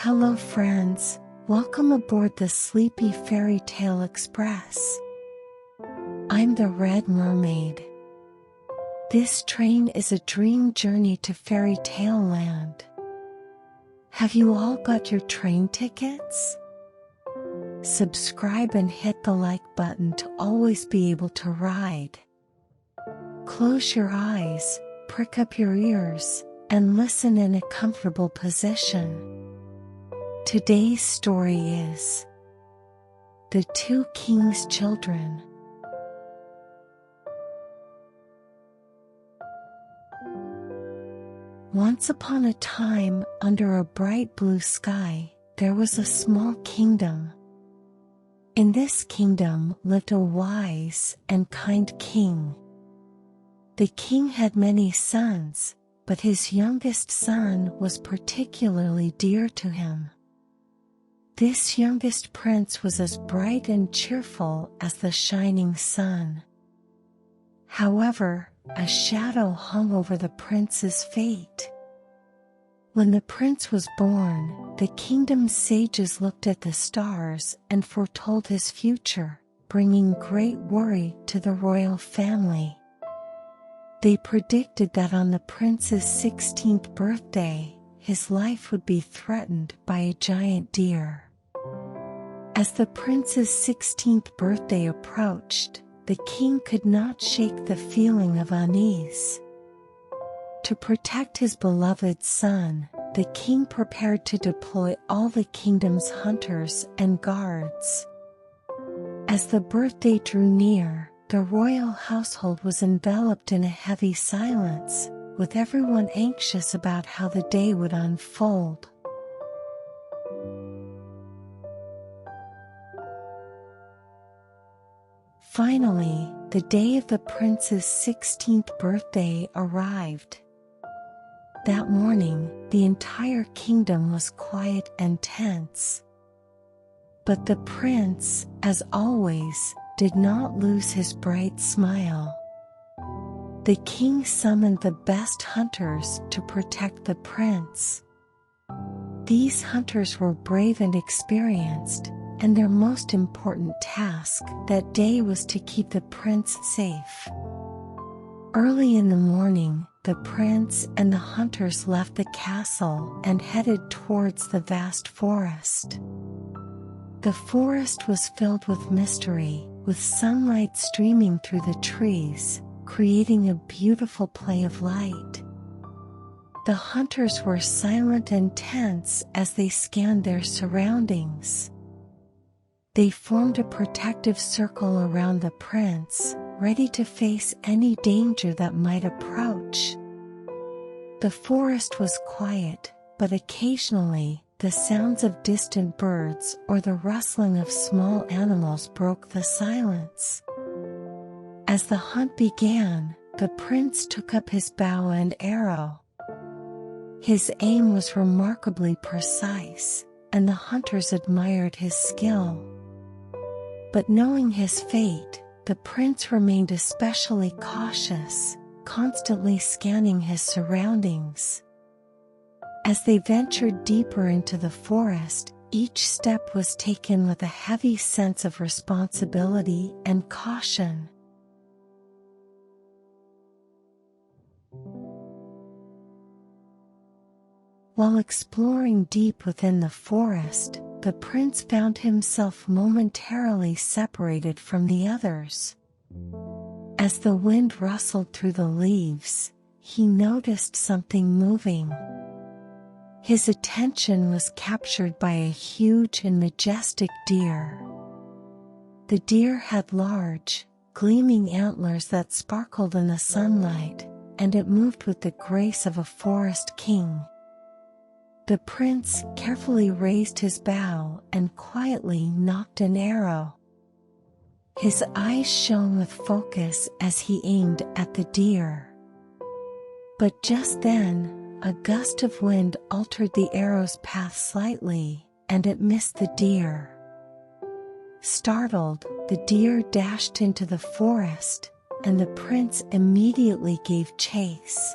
Hello friends, welcome aboard the Sleepy Fairy Tale Express. I'm the Red Mermaid. This train is a dream journey to fairy tale land. Have you all got your train tickets? Subscribe and hit the like button to always be able to ride. Close your eyes, prick up your ears, and listen in a comfortable position. Today's story is The Two Kings' Children. Once upon a time, under a bright blue sky, there was a small kingdom. In this kingdom lived a wise and kind king. The king had many sons, but his youngest son was particularly dear to him. This youngest prince was as bright and cheerful as the shining sun. However, a shadow hung over the prince's fate. When the prince was born, the kingdom's sages looked at the stars and foretold his future, bringing great worry to the royal family. They predicted that on the prince's 16th birthday, his life would be threatened by a giant deer. As the prince's 16th birthday approached, the king could not shake the feeling of unease. To protect his beloved son, the king prepared to deploy all the kingdom's hunters and guards. As the birthday drew near, the royal household was enveloped in a heavy silence, with everyone anxious about how the day would unfold. Finally, the day of the prince's 16th birthday arrived. That morning, the entire kingdom was quiet and tense. But the prince, as always, did not lose his bright smile. The king summoned the best hunters to protect the prince. These hunters were brave and experienced, and their most important task that day was to keep the prince safe. Early in the morning, the prince and the hunters left the castle and headed towards the vast forest. The forest was filled with mystery, with sunlight streaming through the trees, creating a beautiful play of light. The hunters were silent and tense as they scanned their surroundings. They formed a protective circle around the prince, ready to face any danger that might approach. The forest was quiet, but occasionally, the sounds of distant birds or the rustling of small animals broke the silence. As the hunt began, the prince took up his bow and arrow. His aim was remarkably precise, and the hunters admired his skill. But knowing his fate, the prince remained especially cautious, constantly scanning his surroundings. As they ventured deeper into the forest, each step was taken with a heavy sense of responsibility and caution. While exploring deep within the forest, the prince found himself momentarily separated from the others. As the wind rustled through the leaves, he noticed something moving. His attention was captured by a huge and majestic deer. The deer had large, gleaming antlers that sparkled in the sunlight, and it moved with the grace of a forest king. The prince carefully raised his bow and quietly nocked an arrow. His eyes shone with focus as he aimed at the deer. But just then, a gust of wind altered the arrow's path slightly, and it missed the deer. Startled, the deer dashed into the forest, and the prince immediately gave chase.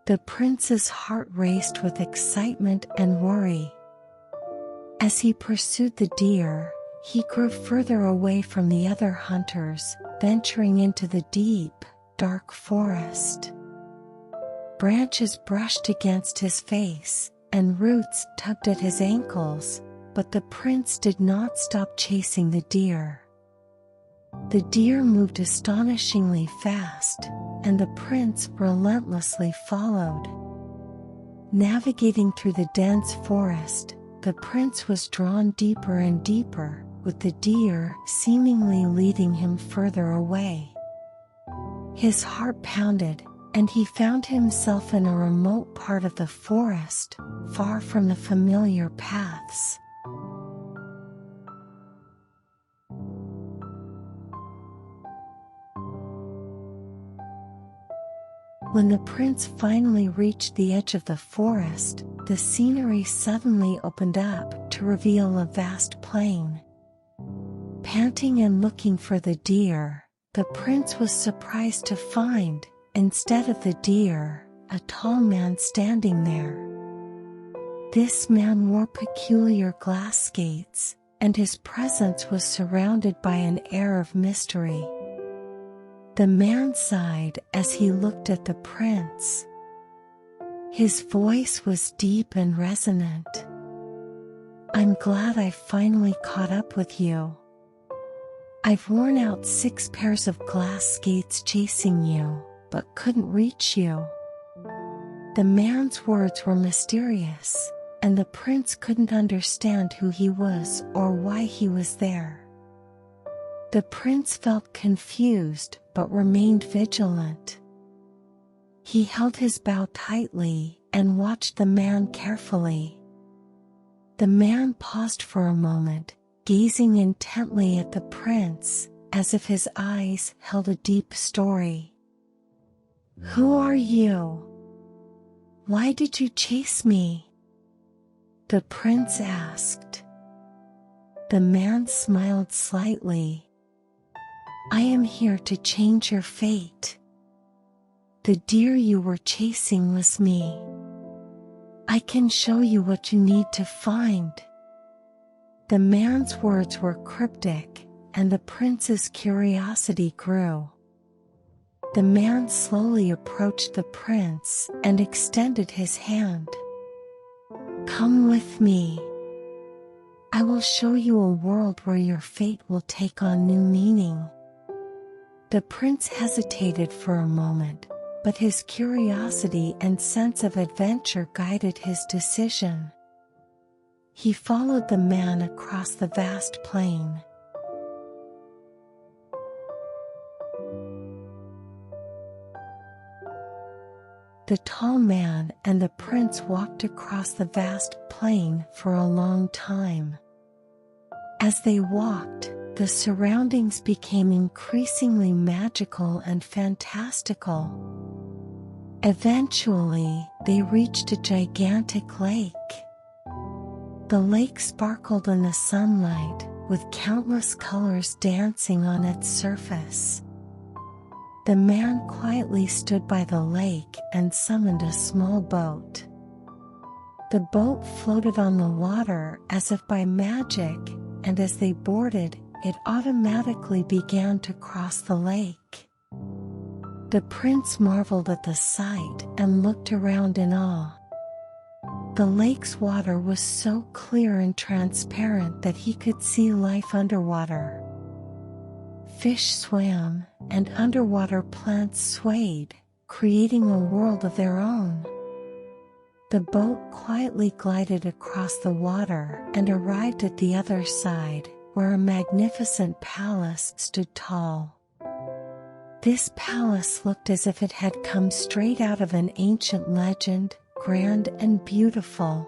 The prince's heart raced with excitement and worry, As he pursued the deer, he grew further away from the other hunters, venturing into the deep, dark forest. Branches brushed against his face, and roots tugged at his ankles, but the prince did not stop chasing the deer. The deer moved astonishingly fast, and the prince relentlessly followed. Navigating through the dense forest, the prince was drawn deeper and deeper, with the deer seemingly leading him further away. His heart pounded, and he found himself in a remote part of the forest, far from the familiar paths. When the prince finally reached the edge of the forest, the scenery suddenly opened up to reveal a vast plain. Panting and looking for the deer, the prince was surprised to find, instead of the deer, a tall man standing there. This man wore peculiar glass skates, and his presence was surrounded by an air of mystery. The man sighed as he looked at the prince. His voice was deep and resonant. "I'm glad I finally caught up with you. I've worn out 6 pairs of glass skates chasing you, but couldn't reach you." The man's words were mysterious, and the prince couldn't understand who he was or why he was there. The prince felt confused but remained vigilant. He held his bow tightly and watched the man carefully. The man paused for a moment, gazing intently at the prince, as if his eyes held a deep story. "Who are you? Why did you chase me?" the prince asked. The man smiled slightly. "I am here to change your fate. The deer you were chasing was me. I can show you what you need to find." The man's words were cryptic, and the prince's curiosity grew. The man slowly approached the prince and extended his hand. "Come with me. I will show you a world where your fate will take on new meaning." The prince hesitated for a moment, but his curiosity and sense of adventure guided his decision. He followed the man across the vast plain. The tall man and the prince walked across the vast plain for a long time. As they walked, the surroundings became increasingly magical and fantastical. Eventually, they reached a gigantic lake. The lake sparkled in the sunlight, with countless colors dancing on its surface. The man quietly stood by the lake and summoned a small boat. The boat floated on the water as if by magic, and as they boarded, it automatically began to cross the lake. The prince marveled at the sight and looked around in awe. The lake's water was so clear and transparent that he could see life underwater. Fish swam, and underwater plants swayed, creating a world of their own. The boat quietly glided across the water and arrived at the other side, where a magnificent palace stood tall. This palace looked as if it had come straight out of an ancient legend, grand and beautiful.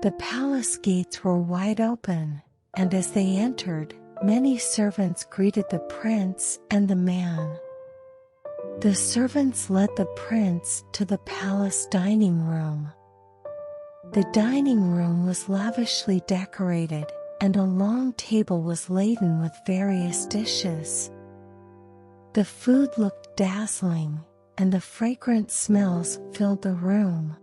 The palace gates were wide open, and as they entered, many servants greeted the prince and the man. The servants led the prince to the palace dining room. The dining room was lavishly decorated, and a long table was laden with various dishes. The food looked dazzling, and the fragrant smells filled the room.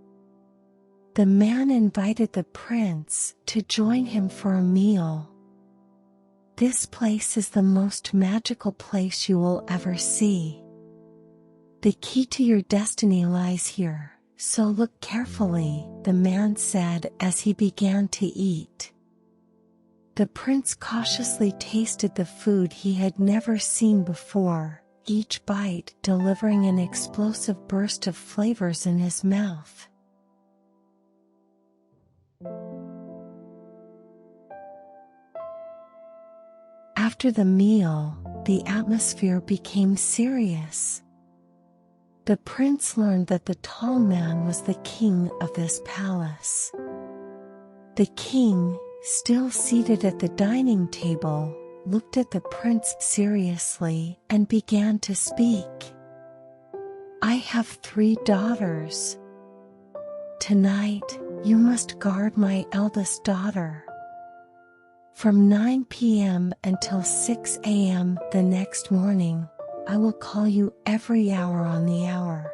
The man invited the prince to join him for a meal. "This place is the most magical place you will ever see. The key to your destiny lies here, so look carefully," the man said as he began to eat. The prince cautiously tasted the food he had never seen before, each bite delivering an explosive burst of flavors in his mouth. After the meal, the atmosphere became serious. The prince learned that the tall man was the king of this palace. The king, still seated at the dining table, looked at the prince seriously and began to speak. "I have 3 daughters. Tonight, you must guard my eldest daughter. From 9 p.m. until 6 a.m. the next morning, I will call you every hour on the hour.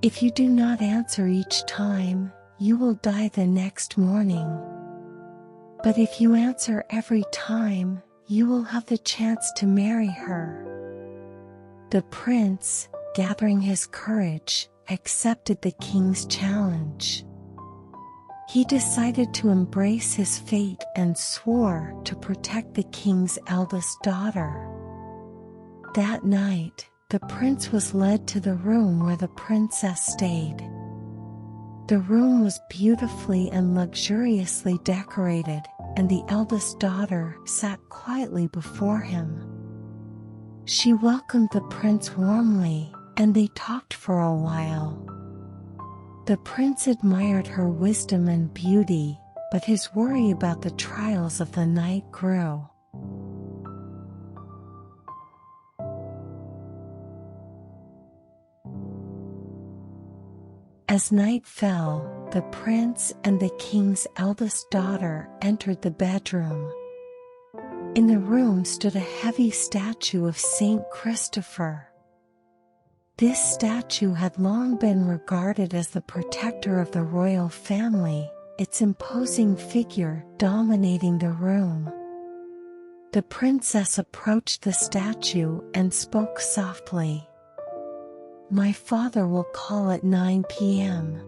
If you do not answer each time, you will die the next morning. But if you answer every time, you will have the chance to marry her." The prince, gathering his courage, accepted the king's challenge. He decided to embrace his fate and swore to protect the king's eldest daughter. That night, the prince was led to the room where the princess stayed. The room was beautifully and luxuriously decorated, and the eldest daughter sat quietly before him. She welcomed the prince warmly, and they talked for a while. The prince admired her wisdom and beauty, but his worry about the trials of the night grew. As night fell, the prince and the king's eldest daughter entered the bedroom. In the room stood a heavy statue of Saint Christopher. This statue had long been regarded as the protector of the royal family, its imposing figure dominating the room. The princess approached the statue and spoke softly. "My father will call at 9 p.m.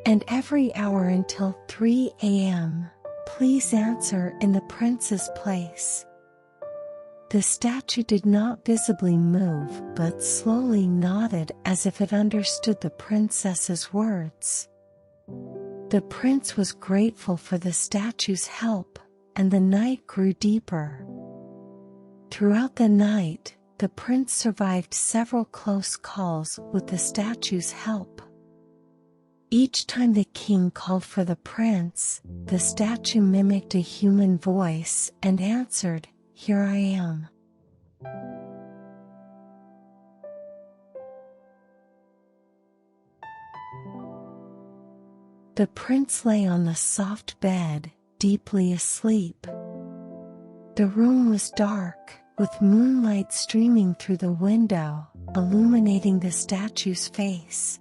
and every hour until 3 a.m. Please answer in the prince's place." The statue did not visibly move but slowly nodded as if it understood the princess's words. The prince was grateful for the statue's help, and the night grew deeper. Throughout the night, the prince survived several close calls with the statue's help. Each time the king called for the prince, the statue mimicked a human voice and answered, "Here I am." The prince lay on the soft bed, deeply asleep. The room was dark, with moonlight streaming through the window, illuminating the statue's face.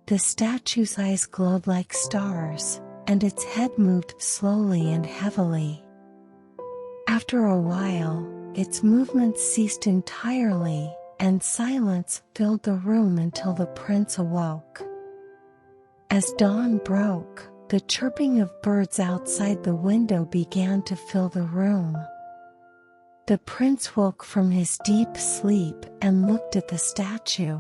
The statue's eyes glowed like stars, and its head moved slowly and heavily. After a while, its movements ceased entirely, and silence filled the room until the prince awoke. As dawn broke, the chirping of birds outside the window began to fill the room. The prince woke from his deep sleep and looked at the statue.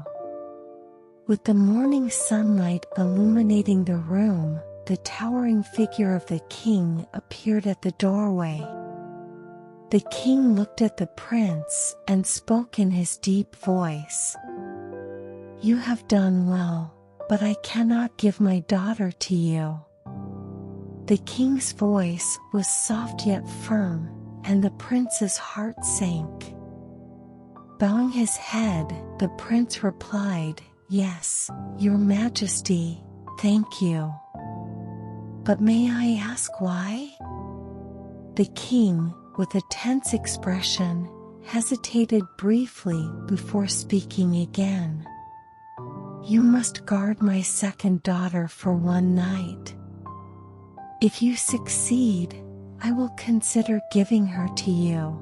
With the morning sunlight illuminating the room, the towering figure of the king appeared at the doorway. The king looked at the prince and spoke in his deep voice. "You have done well, but I cannot give my daughter to you." The king's voice was soft yet firm, and the prince's heart sank. Bowing his head, the prince replied, "Yes, your majesty, thank you. But may I ask why?" The king, with a tense expression, hesitated briefly before speaking again. You must guard my second daughter for one night. If you succeed, I will consider giving her to you."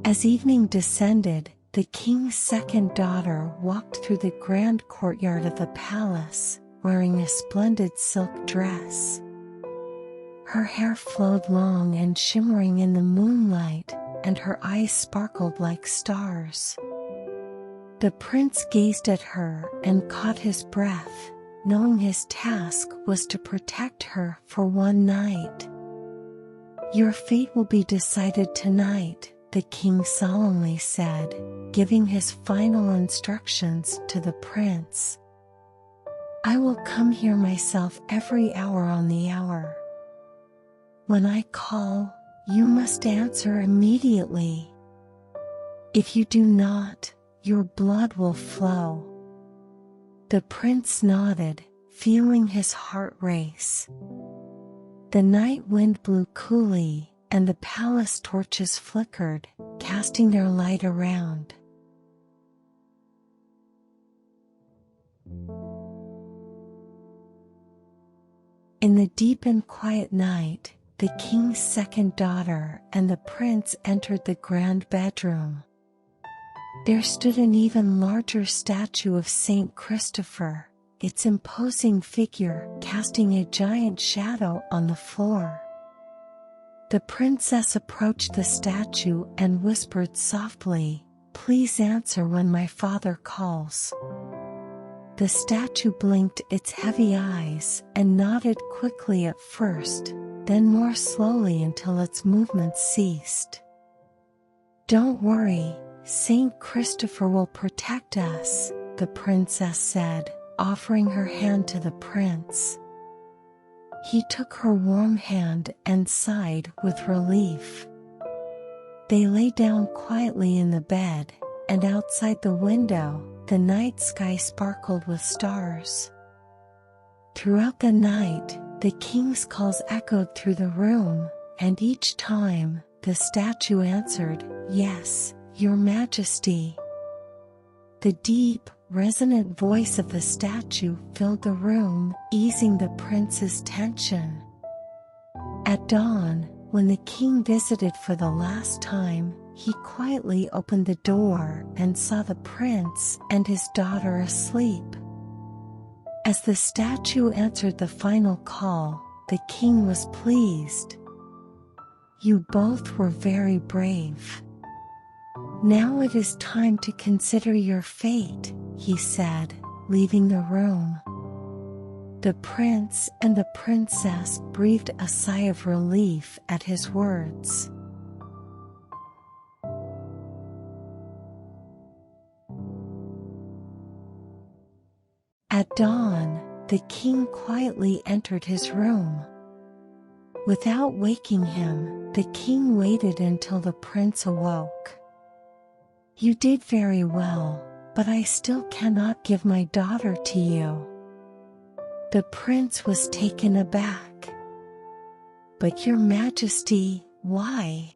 As evening descended, the king's second daughter walked through the grand courtyard of the palace, wearing a splendid silk dress. Her hair flowed long and shimmering in the moonlight, and her eyes sparkled like stars. The prince gazed at her and caught his breath, knowing his task was to protect her for one night. "Your fate will be decided tonight," the king solemnly said, giving his final instructions to the prince. "I will come here myself every hour on the hour. When I call, you must answer immediately. If you do not, your blood will flow." The prince nodded, feeling his heart race. The night wind blew coolly, and the palace torches flickered, casting their light around. In the deep and quiet night, the king's second daughter and the prince entered the grand bedroom. There stood an even larger statue of Saint Christopher, its imposing figure casting a giant shadow on the floor. The princess approached the statue and whispered softly, "Please answer when my father calls." The statue blinked its heavy eyes and nodded quickly at first, then more slowly until its movements ceased. "Don't worry, Saint Christopher will protect us," the princess said, offering her hand to the prince. He took her warm hand and sighed with relief. They lay down quietly in the bed, and outside the window, the night sky sparkled with stars. Throughout the night, the king's calls echoed through the room, and each time, the statue answered, "Yes, Your Majesty." The deep, resonant voice of the statue filled the room, easing the prince's tension. At dawn, when the king visited for the last time, he quietly opened the door and saw the prince and his daughter asleep. As the statue answered the final call, the king was pleased. "You both were very brave. Now it is time to consider your fate," he said, leaving the room. The prince and the princess breathed a sigh of relief at his words. At dawn, the king quietly entered his room. Without waking him, the king waited until the prince awoke. "You did very well, but I still cannot give my daughter to you." The prince was taken aback. "But Your Majesty, why?"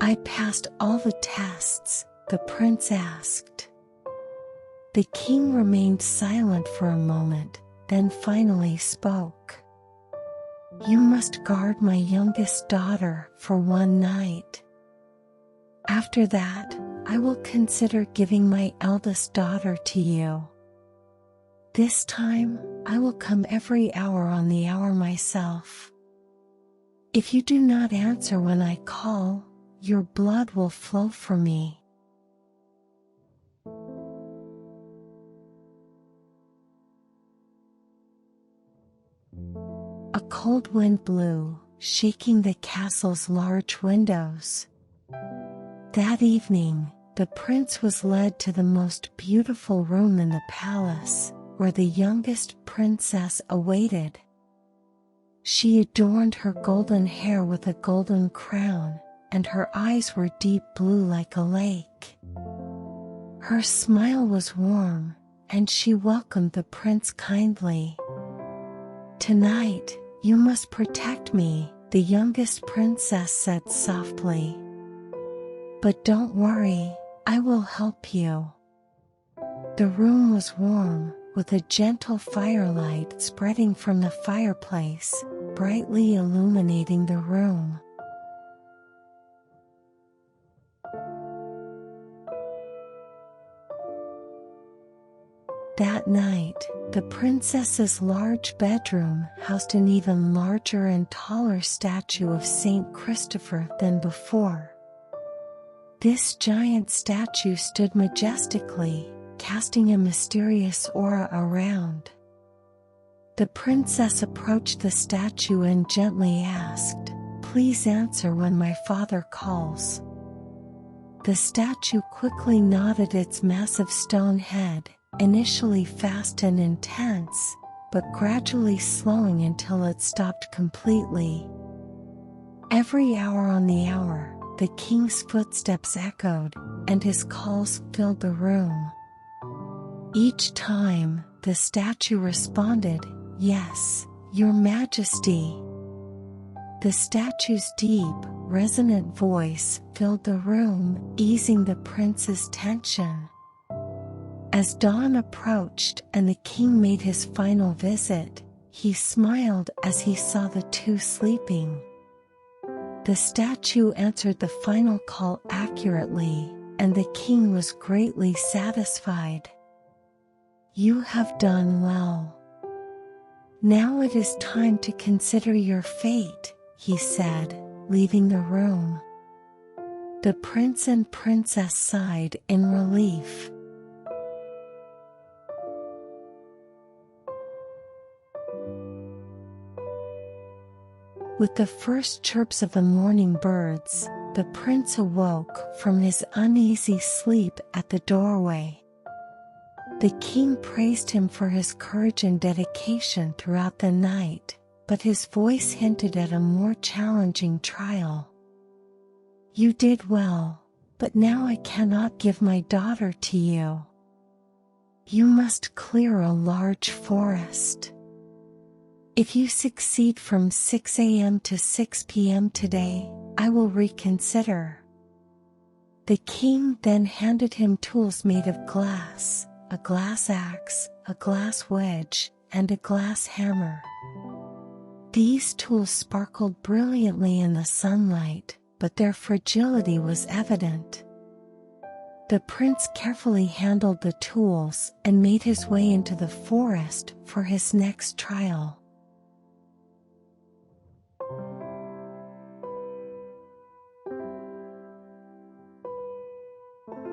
"I passed all the tests," the prince asked. The king remained silent for a moment, then finally spoke. "You must guard my youngest daughter for one night. After that, I will consider giving my eldest daughter to you. This time, I will come every hour on the hour myself. If you do not answer when I call, your blood will flow for me." A cold wind blew, shaking the castle's large windows. That evening, the prince was led to the most beautiful room in the palace, where the youngest princess awaited. She adorned her golden hair with a golden crown, and her eyes were deep blue like a lake. Her smile was warm, and she welcomed the prince kindly. "Tonight, you must protect me," the youngest princess said softly. "But don't worry, I will help you." The room was warm, with a gentle firelight spreading from the fireplace, brightly illuminating the room. That night, the princess's large bedroom housed an even larger and taller statue of Saint Christopher than before. This giant statue stood majestically, casting a mysterious aura around. The princess approached the statue and gently asked, "Please answer when my father calls." The statue quickly nodded its massive stone head, initially fast and intense, but gradually slowing until it stopped completely. Every hour on the hour, the king's footsteps echoed, and his calls filled the room. Each time, the statue responded, "Yes, Your Majesty." The statue's deep, resonant voice filled the room, easing the prince's tension. As dawn approached and the king made his final visit, he smiled as he saw the two sleeping. The statue answered the final call accurately, and the king was greatly satisfied. "You have done well. Now it is time to consider your fate," he said, leaving the room. The prince and princess sighed in relief. With the first chirps of the morning birds, the prince awoke from his uneasy sleep at the doorway. The king praised him for his courage and dedication throughout the night, but his voice hinted at a more challenging trial. "You did well, but now I cannot give my daughter to you. You must clear a large forest. If you succeed from 6 a.m. to 6 p.m. today, I will reconsider." The king then handed him tools made of glass, a glass axe, a glass wedge, and a glass hammer. These tools sparkled brilliantly in the sunlight, but their fragility was evident. The prince carefully handled the tools and made his way into the forest for his next trial.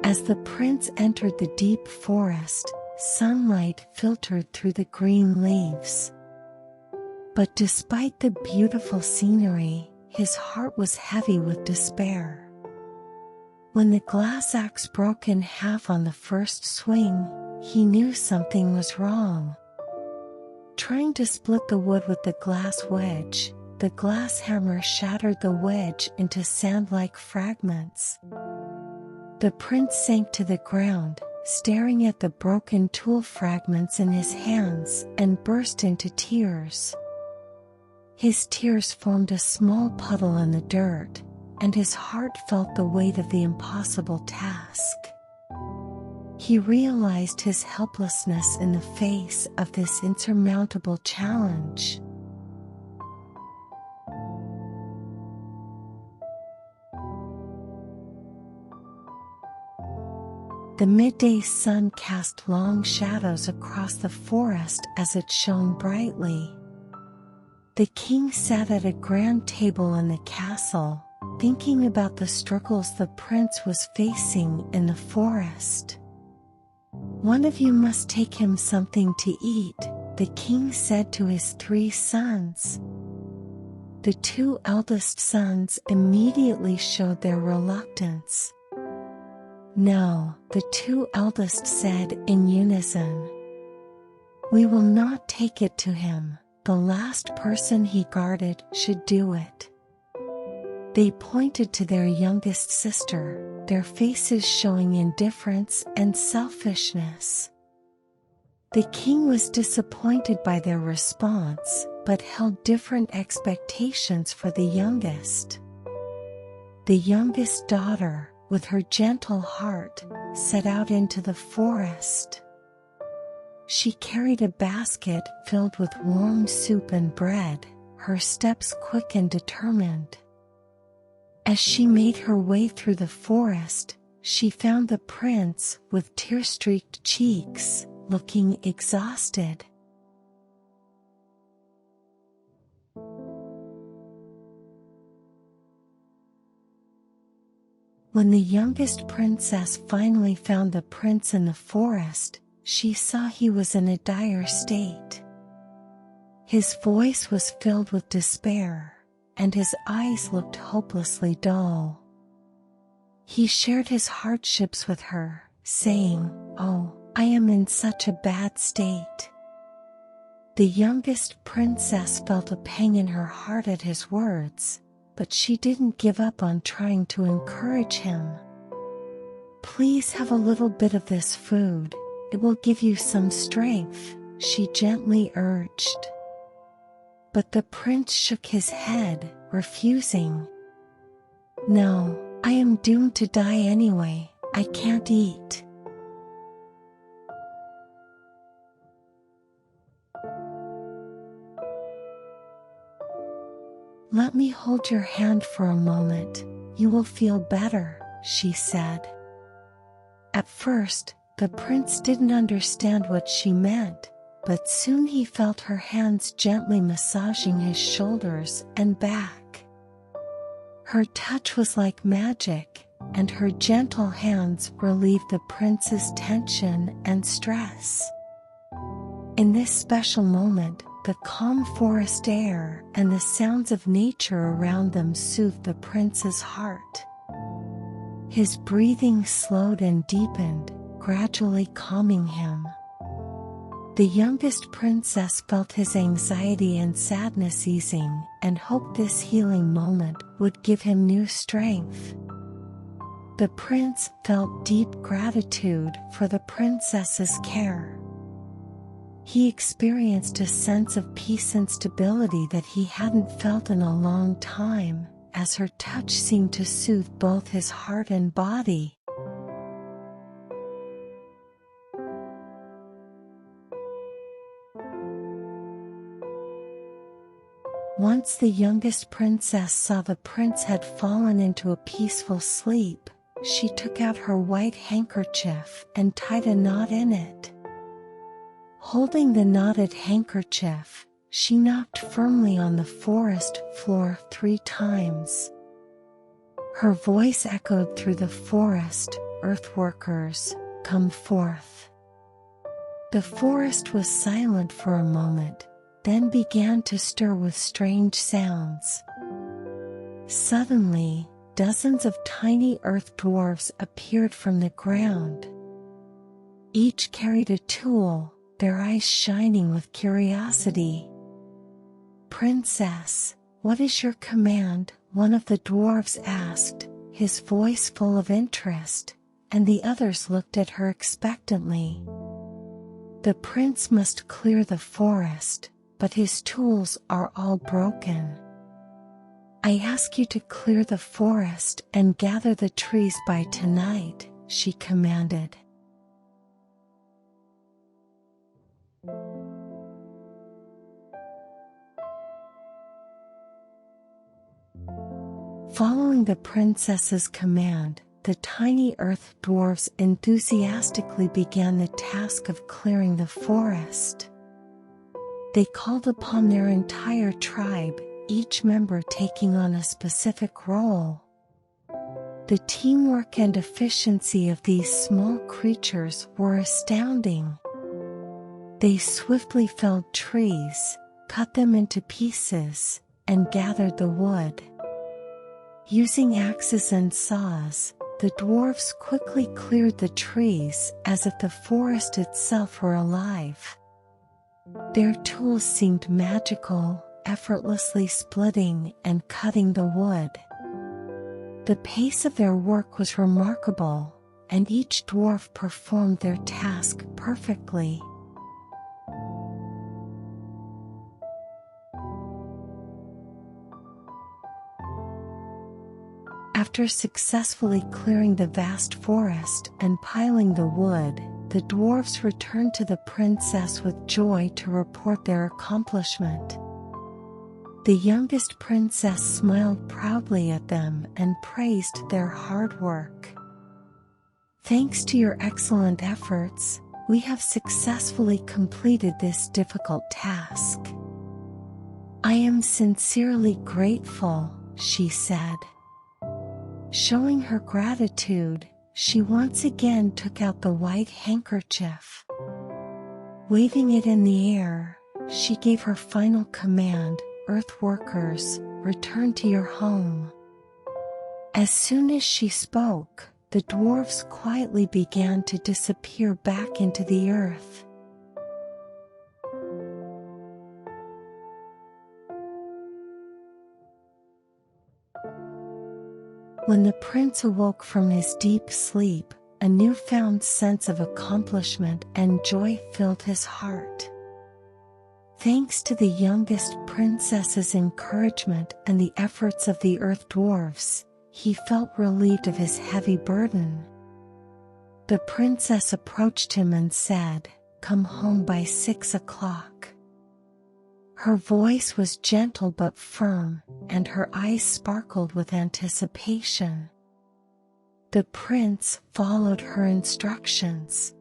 As the prince entered the deep forest, sunlight filtered through the green leaves. But despite the beautiful scenery, his heart was heavy with despair. When the glass axe broke in half on the first swing, he knew something was wrong. Trying to split the wood with the glass wedge, the glass hammer shattered the wedge into sand-like fragments. The prince sank to the ground, staring at the broken tool fragments in his hands, and burst into tears. His tears formed a small puddle in the dirt, and his heart felt the weight of the impossible task. He realized his helplessness in the face of this insurmountable challenge. The midday sun cast long shadows across the forest as it shone brightly. The king sat at a grand table in the castle, thinking about the struggles the prince was facing in the forest. "One of you must take him something to eat," the king said to his 3 sons. The 2 eldest sons immediately showed their reluctance. "No," the 2 eldest said in unison. "We will not take it to him. The last person he guarded should do it." They pointed to their youngest sister, their faces showing indifference and selfishness. The king was disappointed by their response, but held different expectations for the youngest. The youngest daughter, with her gentle heart, set out into the forest. She carried a basket filled with warm soup and bread, her steps quick and determined. As she made her way through the forest, she found the prince with tear-streaked cheeks, looking exhausted. When the youngest princess finally found the prince in the forest, she saw he was in a dire state. His voice was filled with despair, and his eyes looked hopelessly dull. He shared his hardships with her, saying, "Oh, I am in such a bad state." The youngest princess felt a pang in her heart at his words, but she didn't give up on trying to encourage him. "Please have a little bit of this food. It will give you some strength," she gently urged. But the prince shook his head, refusing. "No, I am doomed to die anyway. I can't eat." "Let me hold your hand for a moment. You will feel better," she said. At first, the prince didn't understand what she meant, but soon he felt her hands gently massaging his shoulders and back. Her touch was like magic, and her gentle hands relieved the prince's tension and stress. In this special moment, the calm forest air and the sounds of nature around them soothed the prince's heart. His breathing slowed and deepened, gradually calming him. The youngest princess felt his anxiety and sadness easing, and hoped this healing moment would give him new strength. The prince felt deep gratitude for the princess's care. He experienced a sense of peace and stability that he hadn't felt in a long time, as her touch seemed to soothe both his heart and body. Once the youngest princess saw the prince had fallen into a peaceful sleep, she took out her white handkerchief and tied a knot in it. Holding the knotted handkerchief, she knocked firmly on the forest floor 3 times. Her voice echoed through the forest, "Earthworkers, come forth." The forest was silent for a moment, then began to stir with strange sounds. Suddenly, dozens of tiny earth dwarfs appeared from the ground. Each carried a tool, their eyes shining with curiosity. "Princess, what is your command?" one of the dwarfs asked, his voice full of interest, and the others looked at her expectantly. "The prince must clear the forest, but his tools are all broken. I ask you to clear the forest and gather the trees by tonight," she commanded. Following the princess's command, the tiny earth dwarfs enthusiastically began the task of clearing the forest. They called upon their entire tribe, each member taking on a specific role. The teamwork and efficiency of these small creatures were astounding. They swiftly felled trees, cut them into pieces, and gathered the wood. Using axes and saws, the dwarfs quickly cleared the trees as if the forest itself were alive. Their tools seemed magical, effortlessly splitting and cutting the wood. The pace of their work was remarkable, and each dwarf performed their task perfectly. After successfully clearing the vast forest and piling the wood, the dwarfs returned to the princess with joy to report their accomplishment. The youngest princess smiled proudly at them and praised their hard work. "Thanks to your excellent efforts, we have successfully completed this difficult task. I am sincerely grateful," she said. Showing her gratitude, she once again took out the white handkerchief. Waving it in the air, she gave her final command, "Earth workers, return to your home." As soon as she spoke, the dwarfs quietly began to disappear back into the earth. When the prince awoke from his deep sleep, a newfound sense of accomplishment and joy filled his heart. Thanks to the youngest princess's encouragement and the efforts of the earth dwarfs, he felt relieved of his heavy burden. The princess approached him and said, "Come home by 6 o'clock." Her voice was gentle but firm, and her eyes sparkled with anticipation. The prince followed her instructions.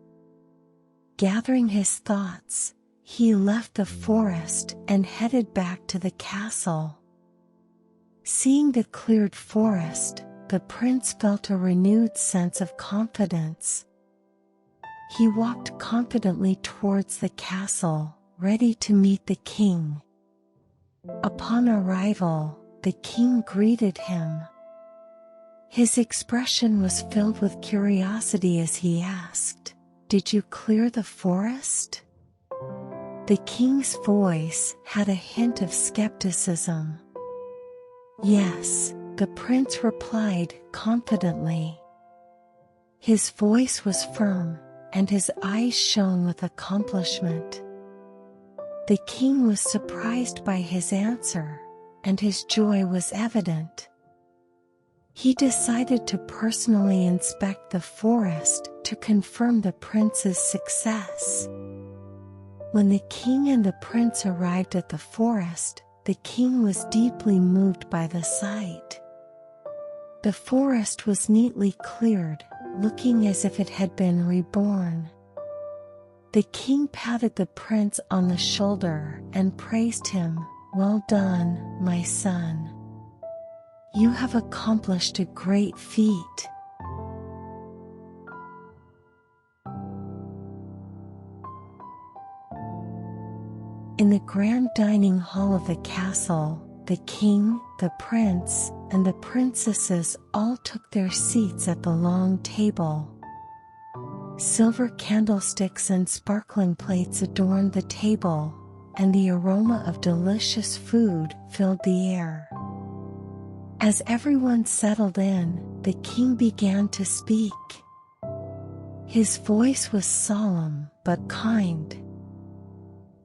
Gathering his thoughts, he left the forest and headed back to the castle. Seeing the cleared forest, the prince felt a renewed sense of confidence. He walked confidently towards the castle, ready to meet the king. Upon arrival, the king greeted him. His expression was filled with curiosity as he asked, "Did you clear the forest?" The king's voice had a hint of skepticism. "Yes," the prince replied confidently. His voice was firm, and his eyes shone with accomplishment. The king was surprised by his answer, and his joy was evident. He decided to personally inspect the forest to confirm the prince's success. When the king and the prince arrived at the forest, the king was deeply moved by the sight. The forest was neatly cleared, looking as if it had been reborn. The king patted the prince on the shoulder and praised him, "Well done, my son. You have accomplished a great feat." In the grand dining hall of the castle, the king, the prince, and the princesses all took their seats at the long table. Silver candlesticks and sparkling plates adorned the table, and the aroma of delicious food filled the air. As everyone settled in, the king began to speak. His voice was solemn but kind.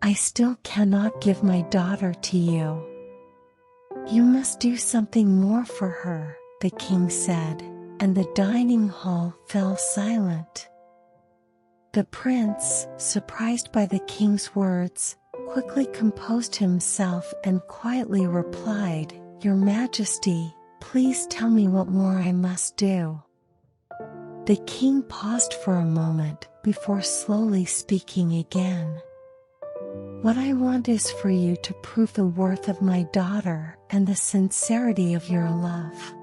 "I still cannot give my daughter to you. You must do something more for her," the king said, and the dining hall fell silent. The prince, surprised by the king's words, quickly composed himself and quietly replied, "Your Majesty, please tell me what more I must do." The king paused for a moment before slowly speaking again. "What I want is for you to prove the worth of my daughter and the sincerity of your love.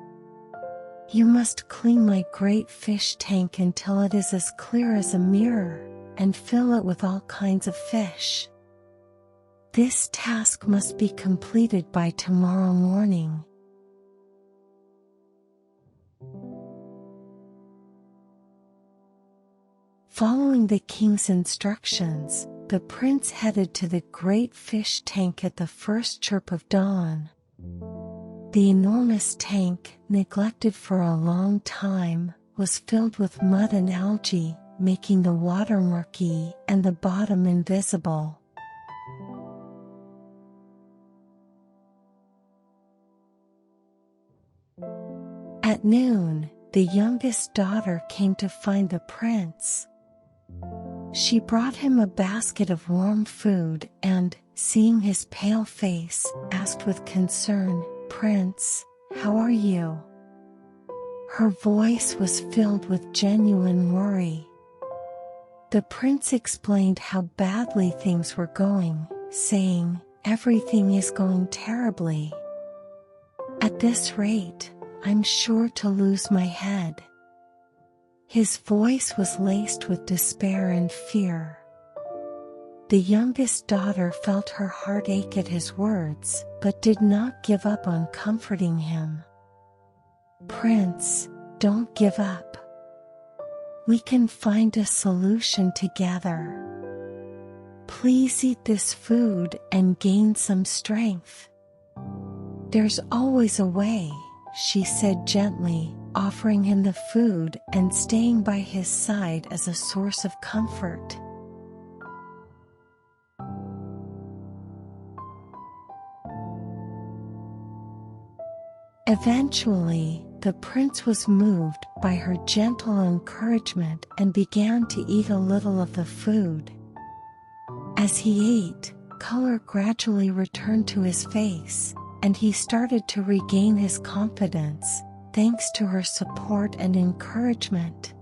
You must clean my great fish tank until it is as clear as a mirror, and fill it with all kinds of fish. This task must be completed by tomorrow morning." Following the king's instructions, the prince headed to the great fish tank at the first chirp of dawn. The enormous tank, neglected for a long time, was filled with mud and algae, making the water murky and the bottom invisible. At At noon, the youngest daughter came to find the prince. She brought him a basket of warm food and, seeing his pale face, asked with concern, "Prince, how are you?" Her voice was filled with genuine worry. The prince explained how badly things were going, saying, "Everything is going terribly. At this rate, I'm sure to lose my head." His voice was laced with despair and fear. The youngest daughter felt her heart ache at his words, but did not give up on comforting him. "Prince, don't give up. We can find a solution together. Please eat this food and gain some strength. There's always a way," she said gently, offering him the food and staying by his side as a source of comfort. Eventually, the prince was moved by her gentle encouragement and began to eat a little of the food. As he ate, color gradually returned to his face, and he started to regain his confidence, thanks to her support and encouragement.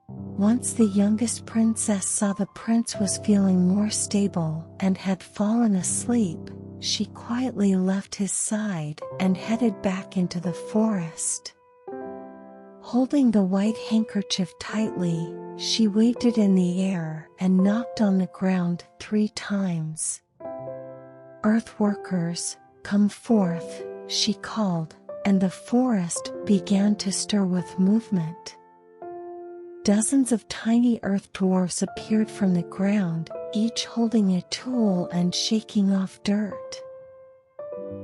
Once the youngest princess saw the prince was feeling more stable and had fallen asleep, she quietly left his side and headed back into the forest. Holding the white handkerchief tightly, she waved it in the air and knocked on the ground 3 times. "Earth workers, come forth," she called, and the forest began to stir with movement. Dozens of tiny earth dwarfs appeared from the ground, each holding a tool and shaking off dirt.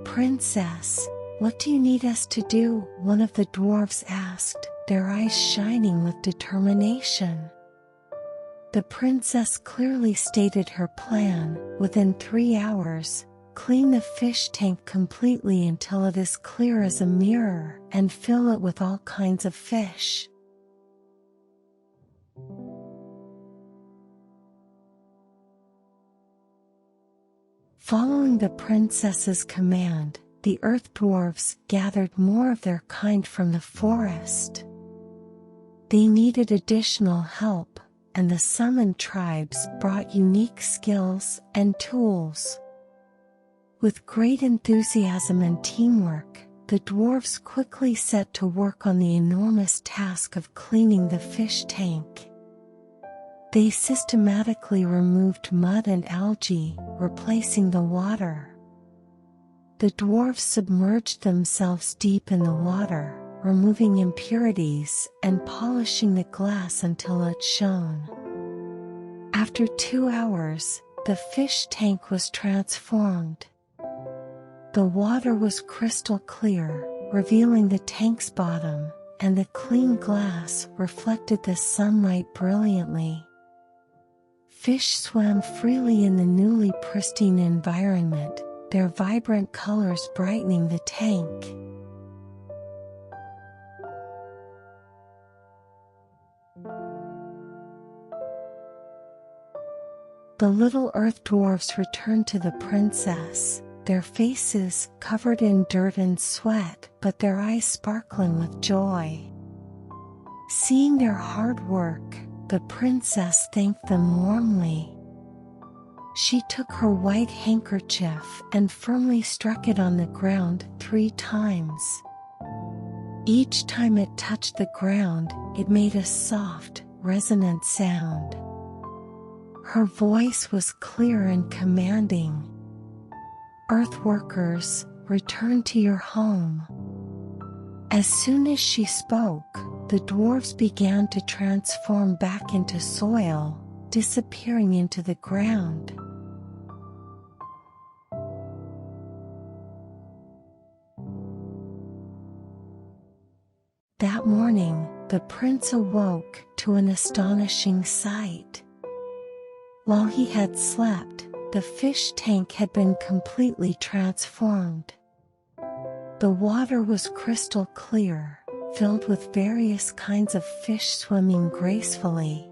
"Princess, what do you need us to do?" one of the dwarfs asked, their eyes shining with determination. The princess clearly stated her plan: within 3 hours, clean the fish tank completely until it is clear as a mirror, and fill it with all kinds of fish. Following the princess's command, the earth dwarfs gathered more of their kind from the forest. They needed additional help, and the summoned tribes brought unique skills and tools. With great enthusiasm and teamwork, the dwarfs quickly set to work on the enormous task of cleaning the fish tank. They systematically removed mud and algae, replacing the water. The dwarfs submerged themselves deep in the water, removing impurities and polishing the glass until it shone. After 2 hours, the fish tank was transformed. The water was crystal clear, revealing the tank's bottom, and the clean glass reflected the sunlight brilliantly. Fish swam freely in the newly pristine environment, their vibrant colors brightening the tank. The little earth dwarfs returned to the princess, their faces covered in dirt and sweat, but their eyes sparkling with joy. Seeing their hard work, the princess thanked them warmly. She took her white handkerchief and firmly struck it on the ground 3 times. Each time it touched the ground, it made a soft, resonant sound. Her voice was clear and commanding. "Earth workers, return to your home." As soon as she spoke, the dwarfs began to transform back into soil, disappearing into the ground. That morning, the prince awoke to an astonishing sight. While he had slept, the fish tank had been completely transformed. The water was crystal clear, filled with various kinds of fish swimming gracefully.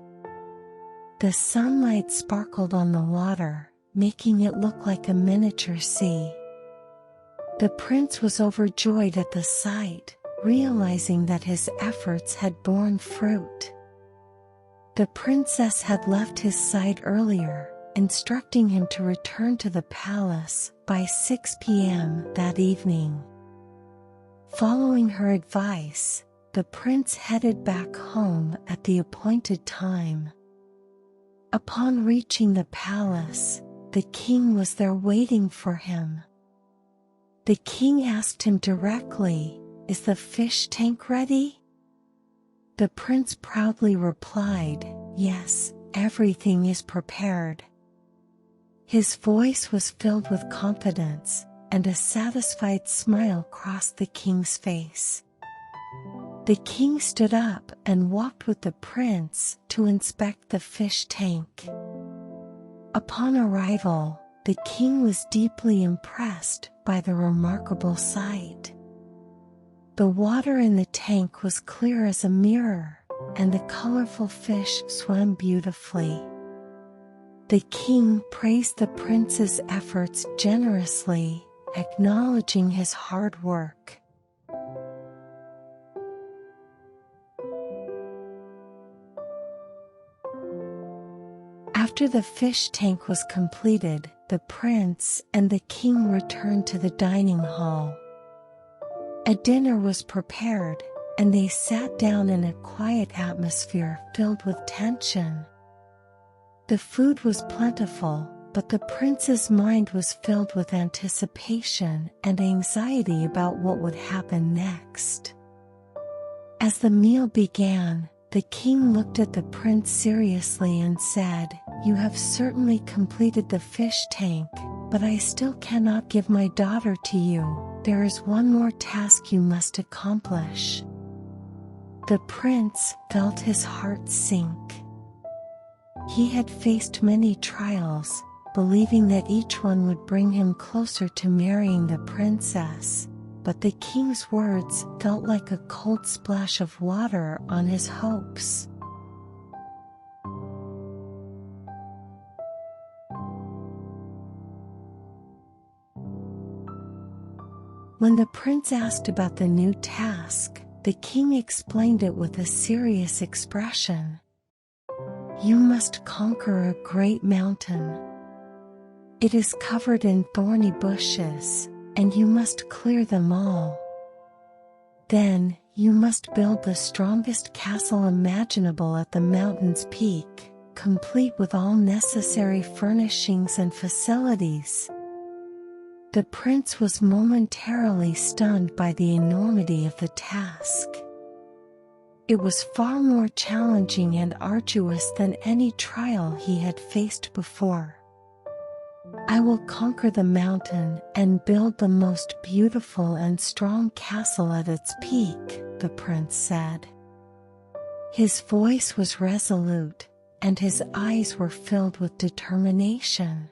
The sunlight sparkled on the water, making it look like a miniature sea. The prince was overjoyed at the sight, realizing that his efforts had borne fruit. The princess had left his side earlier, instructing him to return to the palace by 6 p.m. that evening. Following her advice, the prince headed back home at the appointed time. Upon reaching the palace, the king was there waiting for him. The king asked him directly, "Is the fish tank ready?" The prince proudly replied, "Yes, everything is prepared." His voice was filled with confidence, and a satisfied smile crossed the king's face. The king stood up and walked with the prince to inspect the fish tank. Upon arrival, the king was deeply impressed by the remarkable sight. The water in the tank was clear as a mirror, and the colorful fish swam beautifully. The king praised the prince's efforts generously, acknowledging his hard work. After the fish tank was completed, the prince and the king returned to the dining hall. A dinner was prepared, and they sat down in a quiet atmosphere filled with tension. The food was plentiful, but the prince's mind was filled with anticipation and anxiety about what would happen next. As the meal began, the king looked at the prince seriously and said, "You have certainly completed the fish tank, but I still cannot give my daughter to you. There is one more task you must accomplish." The prince felt his heart sink. He had faced many trials, believing that each one would bring him closer to marrying the princess, but the king's words felt like a cold splash of water on his hopes. When the prince asked about the new task, the king explained it with a serious expression. "You must conquer a great mountain. It is covered in thorny bushes, and you must clear them all. Then, you must build the strongest castle imaginable at the mountain's peak, complete with all necessary furnishings and facilities." The prince was momentarily stunned by the enormity of the task. It was far more challenging and arduous than any trial he had faced before. "I will conquer the mountain and build the most beautiful and strong castle at its peak," the prince said. His voice was resolute, and his eyes were filled with determination.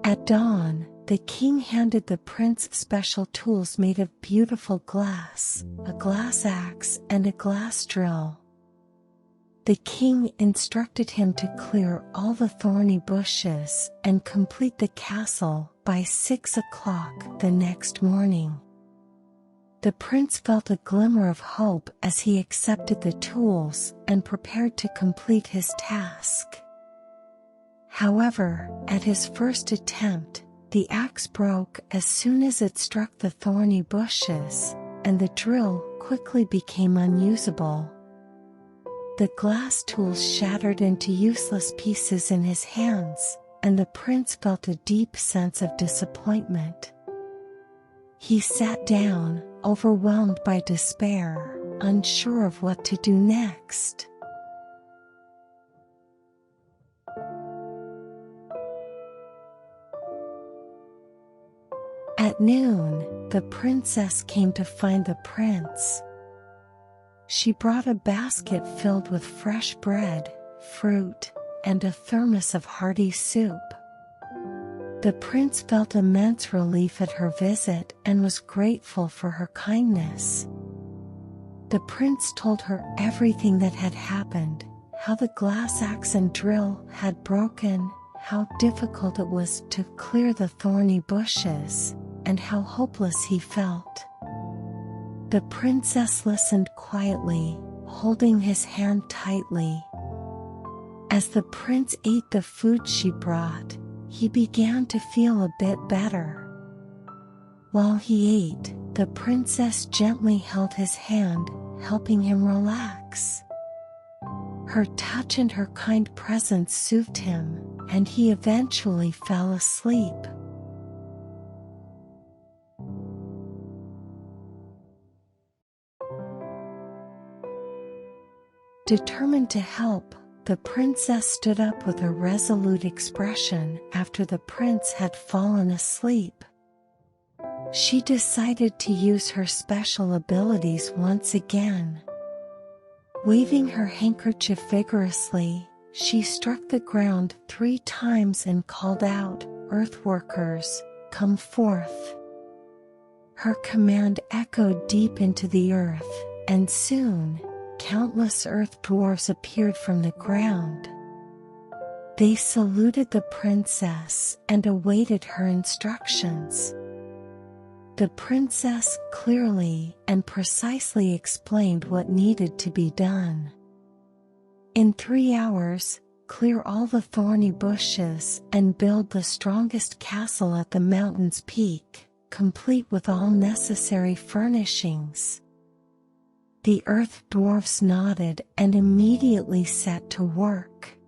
At dawn, the king handed the prince special tools made of beautiful glass, a glass axe and a glass drill. The king instructed him to clear all the thorny bushes and complete the castle by 6 o'clock the next morning. The prince felt a glimmer of hope as he accepted the tools and prepared to complete his task. However, at his first attempt, the axe broke as soon as it struck the thorny bushes, and the drill quickly became unusable. The glass tools shattered into useless pieces in his hands, and the prince felt a deep sense of disappointment. He sat down, overwhelmed by despair, unsure of what to do next. At noon, the princess came to find the prince. She brought a basket filled with fresh bread, fruit, and a thermos of hearty soup. The prince felt immense relief at her visit and was grateful for her kindness. The prince told her everything that had happened, how the glass axe and drill had broken, how difficult it was to clear the thorny bushes, and how hopeless he felt. The princess listened quietly, holding his hand tightly. As the prince ate the food she brought, he began to feel a bit better. While he ate, the princess gently held his hand, helping him relax. Her touch and her kind presence soothed him, and he eventually fell asleep. Determined to help, the princess stood up with a resolute expression after the prince had fallen asleep. She decided to use her special abilities once again. Waving her handkerchief vigorously, she struck the ground 3 times and called out, "Earthworkers, come forth." Her command echoed deep into the earth, and soon, countless earth dwarfs appeared from the ground. They saluted the princess and awaited her instructions. The princess clearly and precisely explained what needed to be done. In 3 hours, clear all the thorny bushes and build the strongest castle at the mountain's peak, complete with all necessary furnishings. The earth dwarfs nodded and immediately set to work.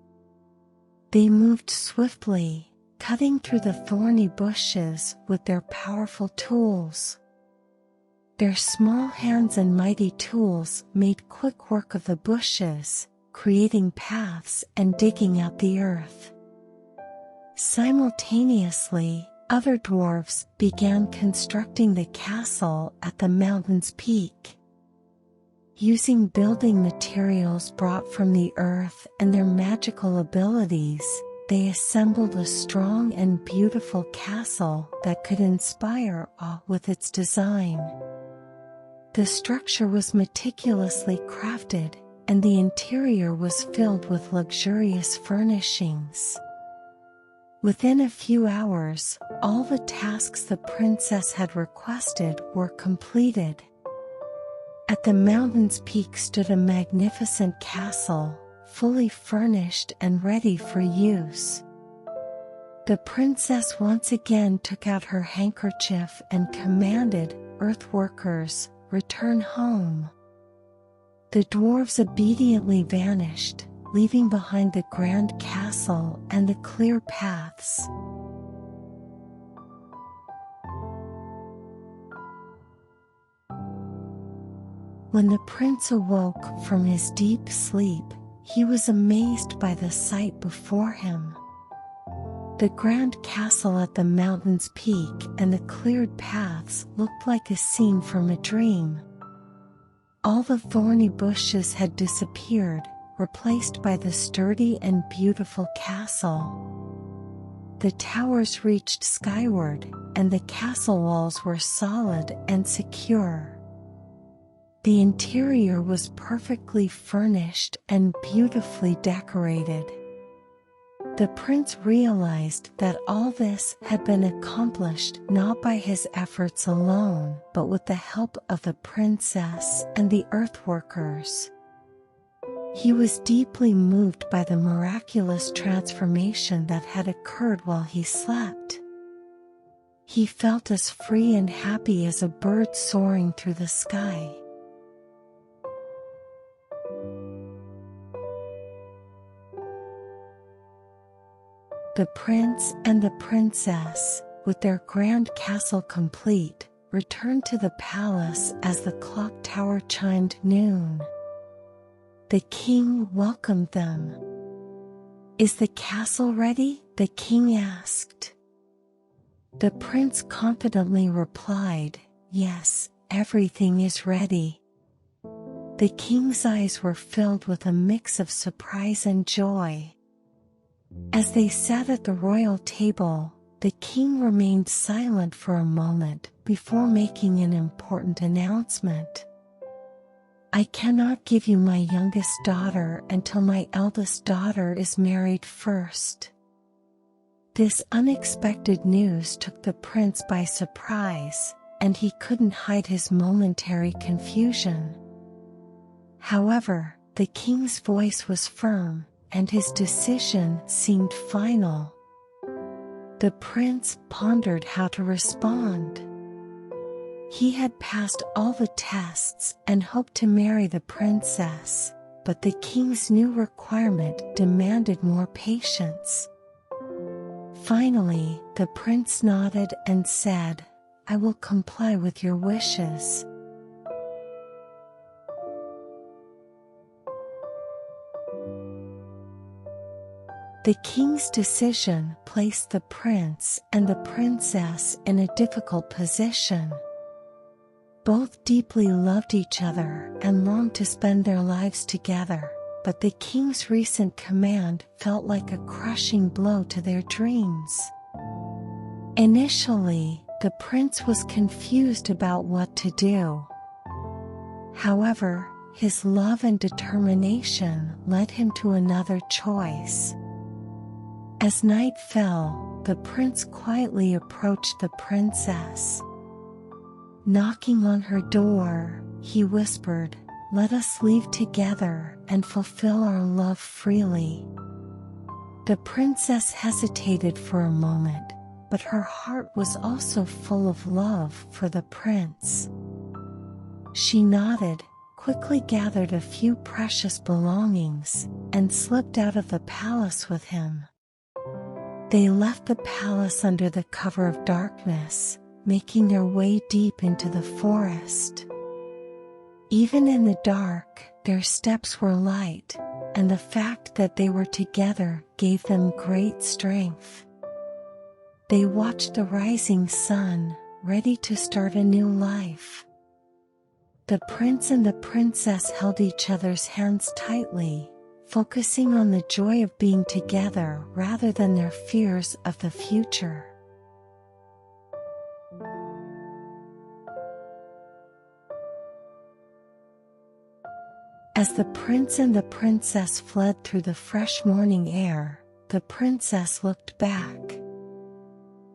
They moved swiftly, cutting through the thorny bushes with their powerful tools. Their small hands and mighty tools made quick work of the bushes, creating paths and digging out the earth. Simultaneously, other dwarfs began constructing the castle at the mountain's peak. Using building materials brought from the earth and their magical abilities, they assembled a strong and beautiful castle that could inspire awe with its design. The structure was meticulously crafted, and the interior was filled with luxurious furnishings. Within a few hours, all the tasks the princess had requested were completed. At the mountain's peak stood a magnificent castle, fully furnished and ready for use. The princess once again took out her handkerchief and commanded, "Earthworkers, return home." The dwarves obediently vanished, leaving behind the grand castle and the clear paths. When the prince awoke from his deep sleep, he was amazed by the sight before him. The grand castle at the mountain's peak and the cleared paths looked like a scene from a dream. All the thorny bushes had disappeared, replaced by the sturdy and beautiful castle. The towers reached skyward, and the castle walls were solid and secure. The interior was perfectly furnished and beautifully decorated. The prince realized that all this had been accomplished not by his efforts alone, but with the help of the princess and the earthworkers. He was deeply moved by the miraculous transformation that had occurred while he slept. He felt as free and happy as a bird soaring through the sky. The prince and the princess, with their grand castle complete, returned to the palace as the clock tower chimed noon. The king welcomed them. "Is the castle ready?" the king asked. The prince confidently replied, "Yes, everything is ready." The king's eyes were filled with a mix of surprise and joy. As they sat at the royal table, the king remained silent for a moment before making an important announcement. "I cannot give you my youngest daughter until my eldest daughter is married first." This unexpected news took the prince by surprise, and he couldn't hide his momentary confusion. However, the king's voice was firm, and his decision seemed final. The prince pondered how to respond. He had passed all the tests and hoped to marry the princess, but the king's new requirement demanded more patience. Finally, the prince nodded and said, "I will comply with your wishes." The king's decision placed the prince and the princess in a difficult position. Both deeply loved each other and longed to spend their lives together, but the king's recent command felt like a crushing blow to their dreams. Initially, the prince was confused about what to do. However, his love and determination led him to another choice. As night fell, the prince quietly approached the princess. Knocking on her door, he whispered, "Let us leave together and fulfill our love freely." The princess hesitated for a moment, but her heart was also full of love for the prince. She nodded, quickly gathered a few precious belongings, and slipped out of the palace with him. They left the palace under the cover of darkness, making their way deep into the forest. Even in the dark, their steps were light, and the fact that they were together gave them great strength. They watched the rising sun, ready to start a new life. The prince and the princess held each other's hands tightly, focusing on the joy of being together rather than their fears of the future. As the prince and the princess fled through the fresh morning air, the princess looked back.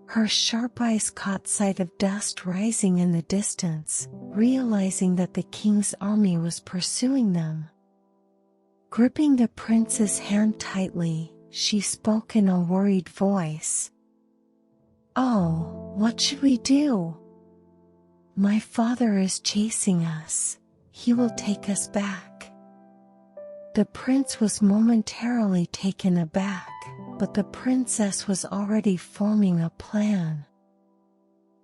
Her sharp eyes caught sight of dust rising in the distance, realizing that the king's army was pursuing them. Gripping the prince's hand tightly, she spoke in a worried voice. "Oh, what should we do? My father is chasing us. He will take us back." The prince was momentarily taken aback, but the princess was already forming a plan.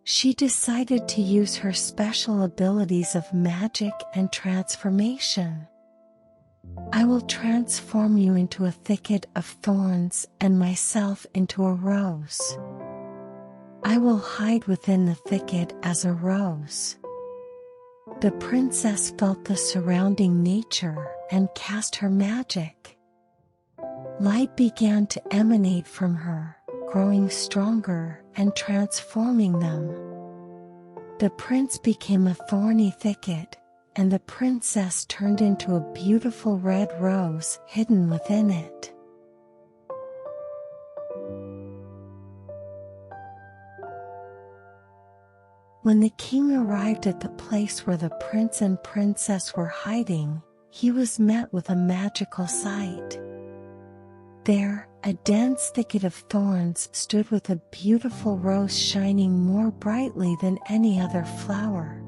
She decided to use her special abilities of magic and transformation. "I will transform you into a thicket of thorns and myself into a rose. I will hide within the thicket as a rose." The princess felt the surrounding nature and cast her magic. Light began to emanate from her, growing stronger and transforming them. The prince became a thorny thicket, and the princess turned into a beautiful red rose hidden within it. When the king arrived at the place where the prince and princess were hiding, he was met with a magical sight. There, a dense thicket of thorns stood with a beautiful rose shining more brightly than any other flower.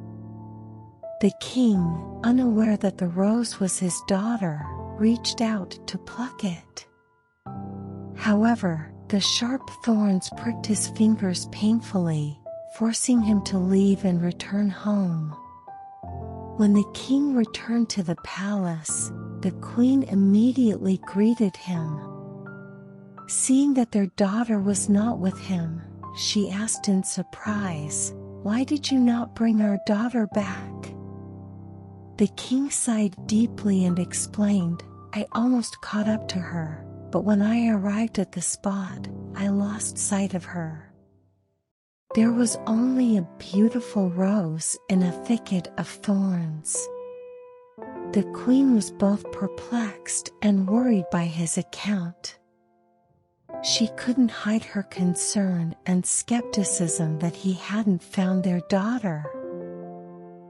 The king, unaware that the rose was his daughter, reached out to pluck it. However, the sharp thorns pricked his fingers painfully, forcing him to leave and return home. When the king returned to the palace, the queen immediately greeted him. Seeing that their daughter was not with him, she asked in surprise, "Why did you not bring our daughter back?" The king sighed deeply and explained, "I almost caught up to her, but when I arrived at the spot, I lost sight of her." There was only a beautiful rose in a thicket of thorns. The queen was both perplexed and worried by his account. She couldn't hide her concern and skepticism that he hadn't found their daughter.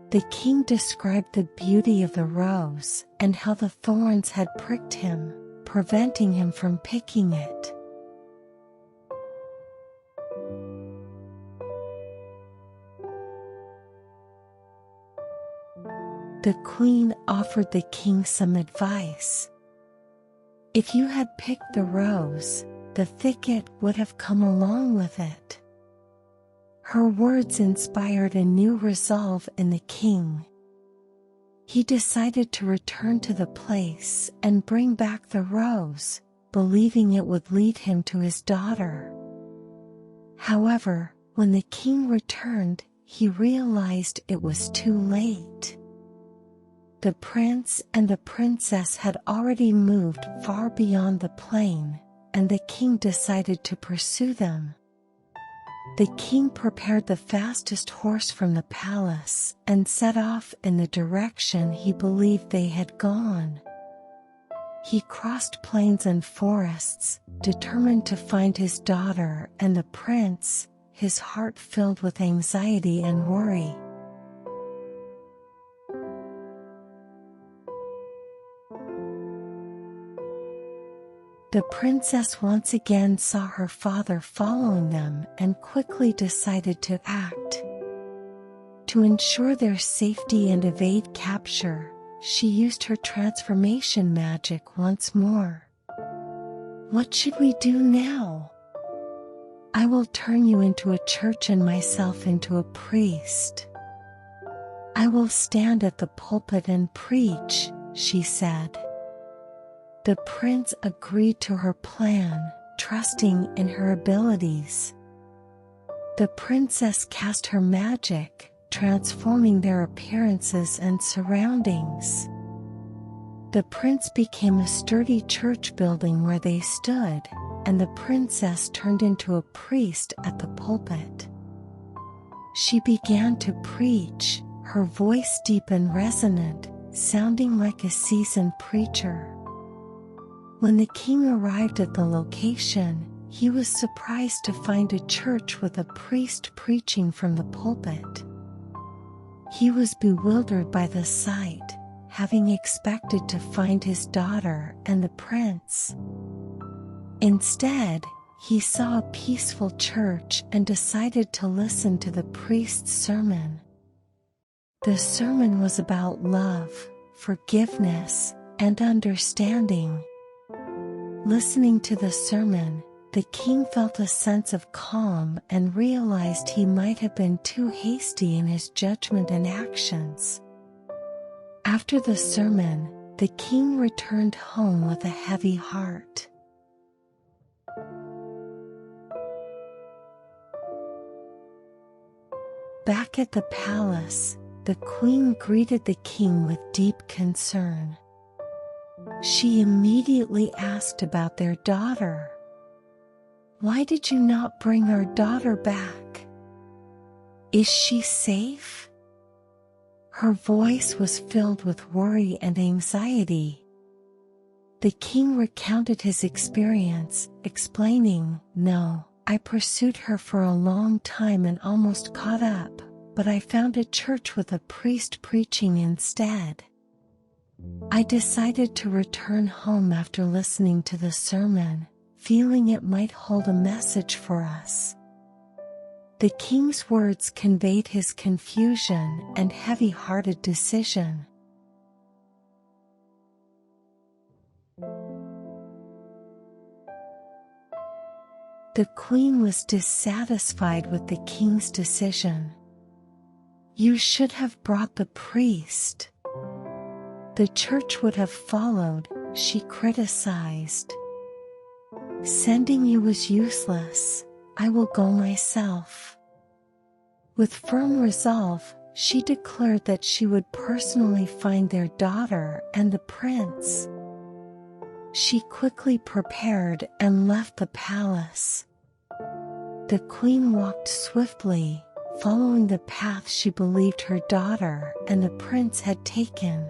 The king described the beauty of the rose and how the thorns had pricked him, preventing him from picking it. The queen offered the king some advice. If you had picked the rose, the thicket would have come along with it. Her words inspired a new resolve in the king. He decided to return to the place and bring back the rose, believing it would lead him to his daughter. However, when the king returned, he realized it was too late. The prince and the princess had already moved far beyond the plain, and the king decided to pursue them. The king prepared the fastest horse from the palace and set off in the direction he believed they had gone. He crossed plains and forests, determined to find his daughter and the prince, his heart filled with anxiety and worry. The princess once again saw her father following them and quickly decided to act. To ensure their safety and evade capture, she used her transformation magic once more. What should we do now? I will turn you into a church and myself into a priest. I will stand at the pulpit and preach, she said. The prince agreed to her plan, trusting in her abilities. The princess cast her magic, transforming their appearances and surroundings. The prince became a sturdy church building where they stood, and the princess turned into a priest at the pulpit. She began to preach, her voice deep and resonant, sounding like a seasoned preacher. When the king arrived at the location, he was surprised to find a church with a priest preaching from the pulpit. He was bewildered by the sight, having expected to find his daughter and the prince. Instead, he saw a peaceful church and decided to listen to the priest's sermon. The sermon was about love, forgiveness, and understanding. Listening to the sermon, the king felt a sense of calm and realized he might have been too hasty in his judgment and actions. After the sermon, the king returned home with a heavy heart. Back at the palace, the queen greeted the king with deep concern. She immediately asked about their daughter. "Why did you not bring our daughter back? Is she safe?" Her voice was filled with worry and anxiety. The king recounted his experience, explaining, "No, I pursued her for a long time and almost caught up, but I found a church with a priest preaching instead. I decided to return home after listening to the sermon, feeling it might hold a message for us." The king's words conveyed his confusion and heavy-hearted decision. The queen was dissatisfied with the king's decision. "You should have brought the priest. The church would have followed," she criticized. "Sending you was useless. I will go myself." With firm resolve, she declared that she would personally find their daughter and the prince. She quickly prepared and left the palace. The queen walked swiftly, following the path she believed her daughter and the prince had taken.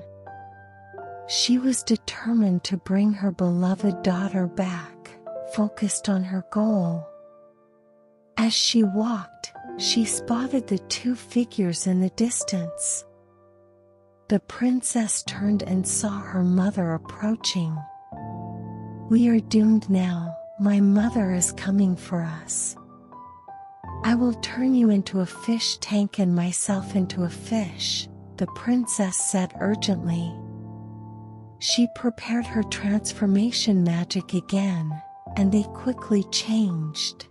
She was determined to bring her beloved daughter back, focused on her goal. As she walked, she spotted the two figures in the distance. The princess turned and saw her mother approaching. "We are doomed now, my mother is coming for us. I will turn you into a fish tank and myself into a fish," the princess said urgently. She prepared her transformation magic again, and they quickly changed.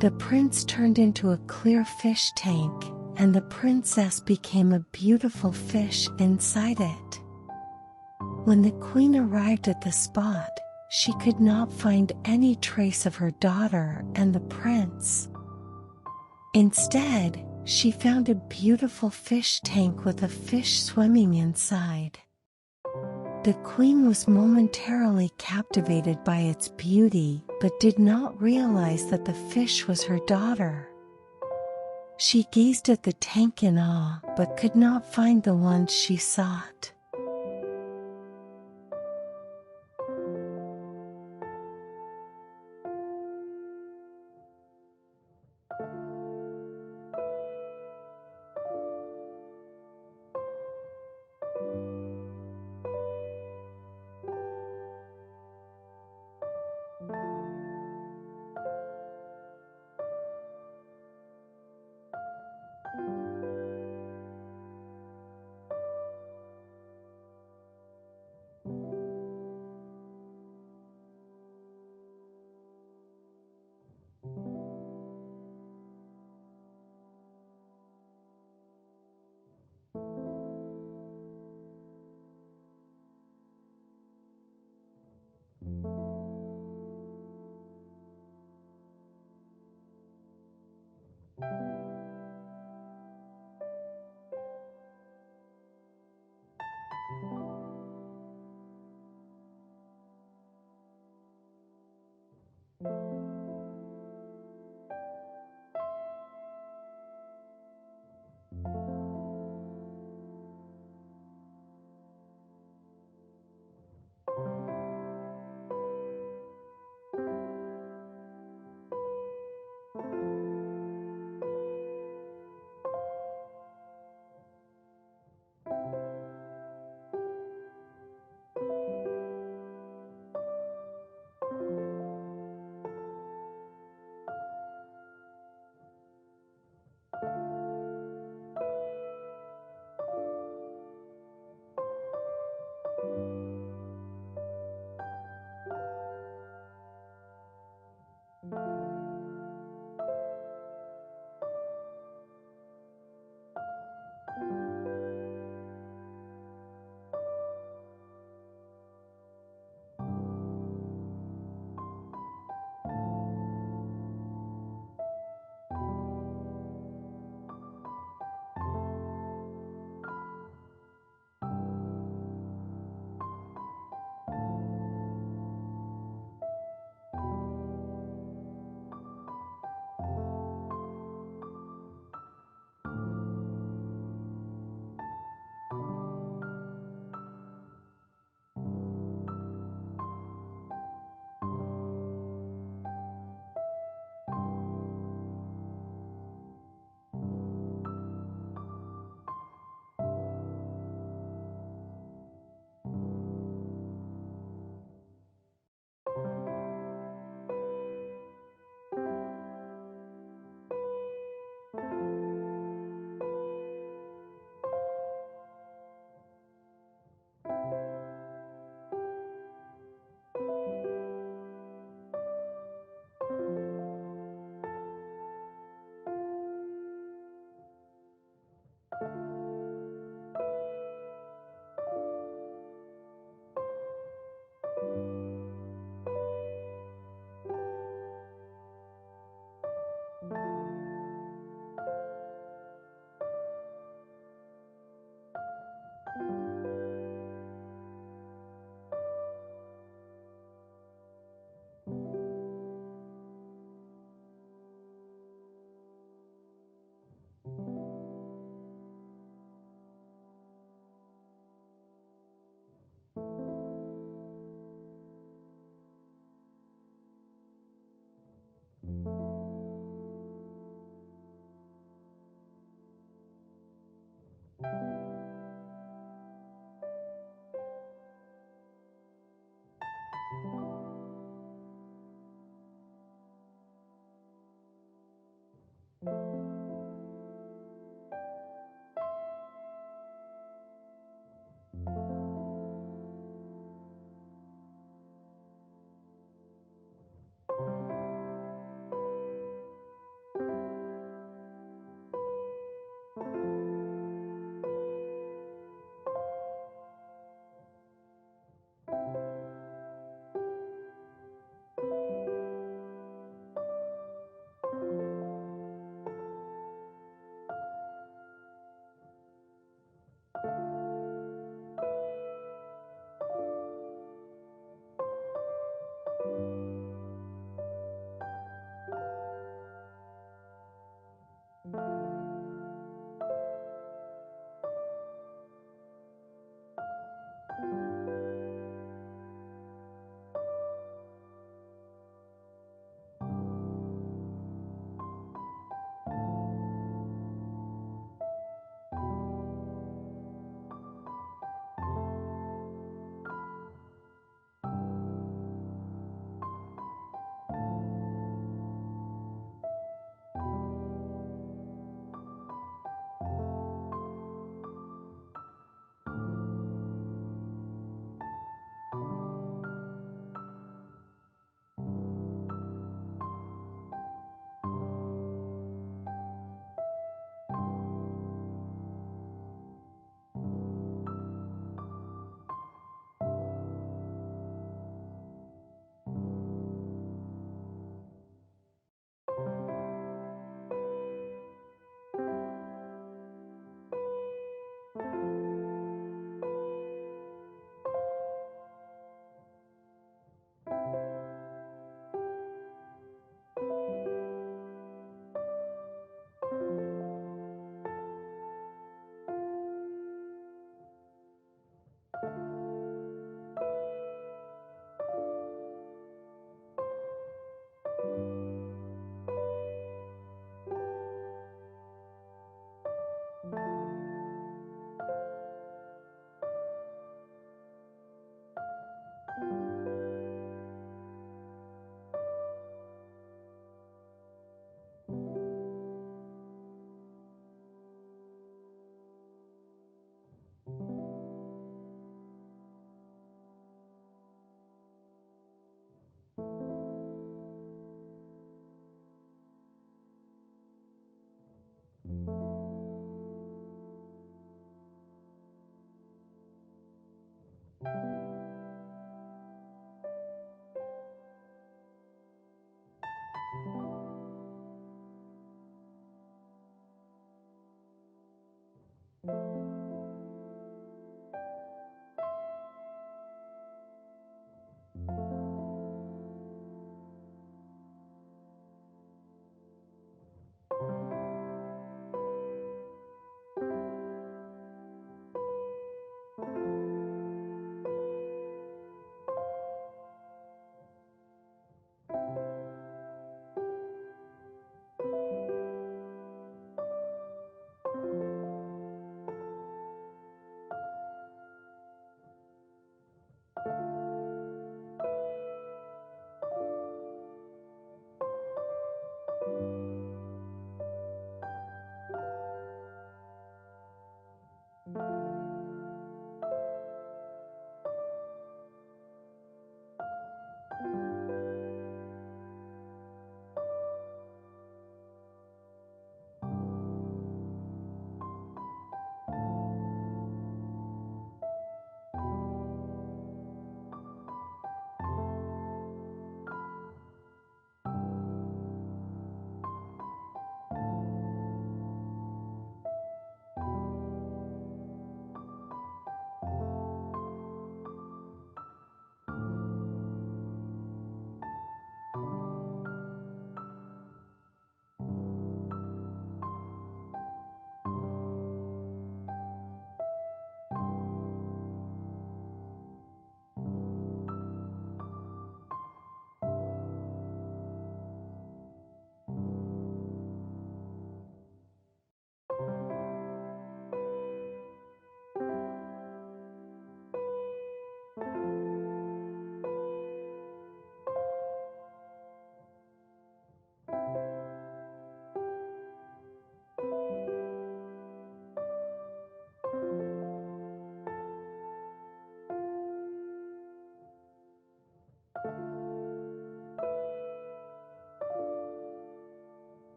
The prince turned into a clear fish tank, and the princess became a beautiful fish inside it. When the queen arrived at the spot, she could not find any trace of her daughter and the prince. Instead, she found a beautiful fish tank with a fish swimming inside. The queen was momentarily captivated by its beauty but did not realize that the fish was her daughter. She gazed at the tank in awe but could not find the one she sought.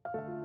you.